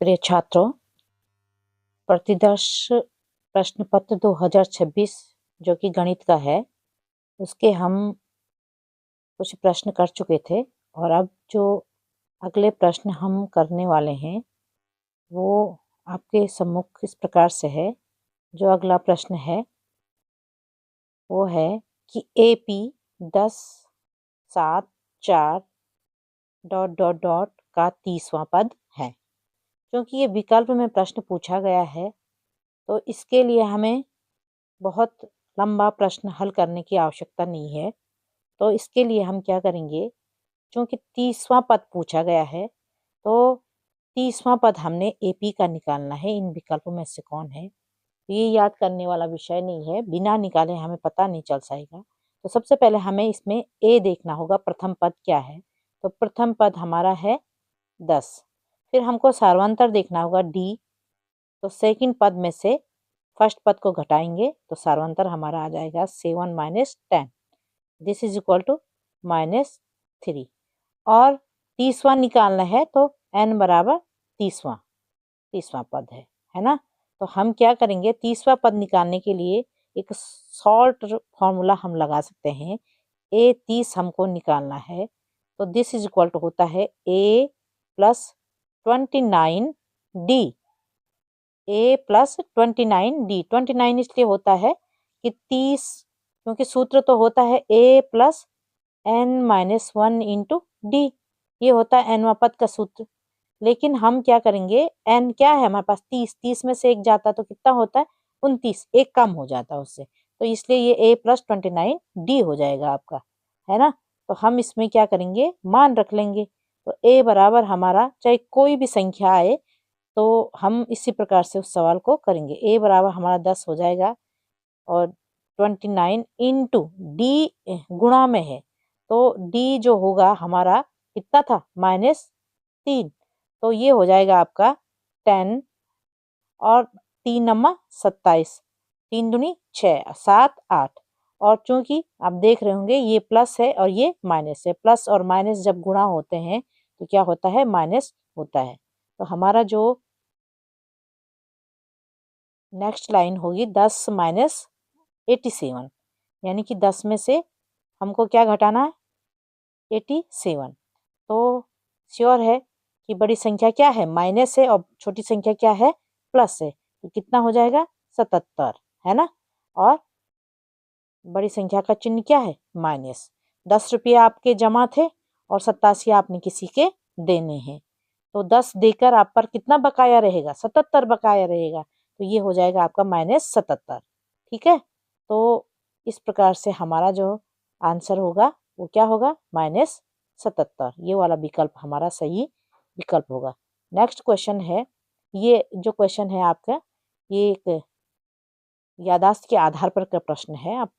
प्रिय छात्रों, प्रतिदर्श प्रश्न पत्र 2026 जो कि गणित का है, उसके हम कुछ प्रश्न कर चुके थे और अब जो अगले प्रश्न हम करने वाले हैं वो आपके सम्मुख इस प्रकार से है। जो अगला प्रश्न है वो है कि AP 10, 7, 4 ... का 30वां पद है। क्योंकि ये विकल्प में प्रश्न पूछा गया है तो इसके लिए हमें बहुत लंबा प्रश्न हल करने की आवश्यकता नहीं है। तो इसके लिए हम क्या करेंगे, क्योंकि 30वां पद पूछा गया है तो 30वां पद हमने AP का निकालना है। इन विकल्पों में से कौन है, ये याद करने वाला विषय नहीं है, बिना निकाले हमें पता नहीं चल जाएगा। तो सबसे पहले हमें इसमें A देखना होगा, प्रथम पद क्या है। तो प्रथम पद हमारा है 10। फिर हमको सार्वंतर देखना होगा D। तो सेकंड पद में से फर्स्ट पद को घटाएंगे तो सार्वंतर हमारा आ जाएगा 7 - 10। This is equal to -3। और 30वां निकालना है तो n बराबर 30वां पद है ना। तो हम क्या करेंगे, 30वां पद निकालने के लिए एक शॉर्ट फॉर्मूला हम लगा सकते हैं। A 30 हमको निकालना है तो दिस इज इक्वल टू होता है A + 29D। A + 29D। 29 इसलिए होता है कि 30, क्योंकि सूत्र तो होता है A + n - 1 × D। ये होता है nवां पद का सूत्र। लेकिन हम क्या करेंगे, n क्या है हमारे पास 30, 30 में से एक जाता तो कितना होता है 29, एक कम हो जाता है उससे। तो इसलिए ये A + 29D हो जाएगा आपका, है ना। तो हम इसमें क्या करेंगे, मान रख लेंगे। तो A बराबर हमारा चाहे कोई भी संख्या आए तो हम इसी प्रकार से उस सवाल को करेंगे। A बराबर हमारा 10 हो जाएगा और 29 × D गुणा में है तो D जो होगा हमारा कितना था -3। तो ये हो जाएगा आपका 10 और 3 × 27, 3 दूनी 6, 7, 8। और चूंकि आप देख रहे होंगे ये प्लस है और ये माइनस है, प्लस और माइनस जब गुणा होते हैं तो क्या होता है, माइनस होता है। तो हमारा जो नेक्स्ट लाइन होगी 10 - 87, यानी कि 10 में से हमको क्या घटाना है, 87। तो श्योर है कि बड़ी संख्या क्या है, माइनस है, और छोटी संख्या क्या है, प्लस है। तो कितना हो जाएगा 77, है ना। और बड़ी संख्या का चिन्ह क्या है, माइनस। 10 रुपये आपके जमा थे और 87 आपने किसी के देने हैं। तो 10 देकर आप पर कितना बकाया रहेगा, 77 बकाया रहेगा। तो ये हो जाएगा आपका -77। ठीक है। तो इस प्रकार से हमारा जो आंसर होगा वो क्या होगा, -77। ये वाला विकल्प हमारा सही विकल्प होगा। नेक्स्ट क्वेश्चन है, ये जो क्वेश्चन है आपका, ये एक याददाश्त के आधार पर का प्रश्न है। आप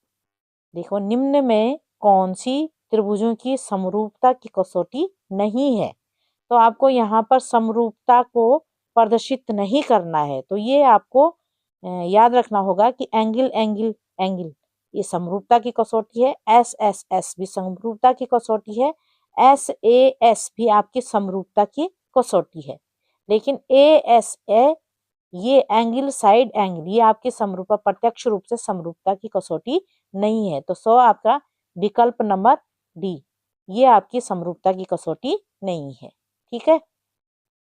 देखो, निम्न में कौन सी त्रिभुजों की समरूपता की कसौटी नहीं है। तो आपको यहाँ पर समरूपता को प्रदर्शित नहीं करना है। तो ये आपको याद रखना होगा कि एंगल एंगल एंगल ये समरूपता की कसौटी है, SSS भी समरूपता की कसौटी है, SAS भी आपकी समरूपता की कसौटी है। लेकिन ASA ये एंगल साइड एंगल ये आपकी समरूपता, प्रत्यक्ष रूप से समरूपता की कसौटी नहीं है। तो 100 आपका विकल्प नंबर D, ये आपकी समरूपता की कसौटी नहीं है। ठीक है।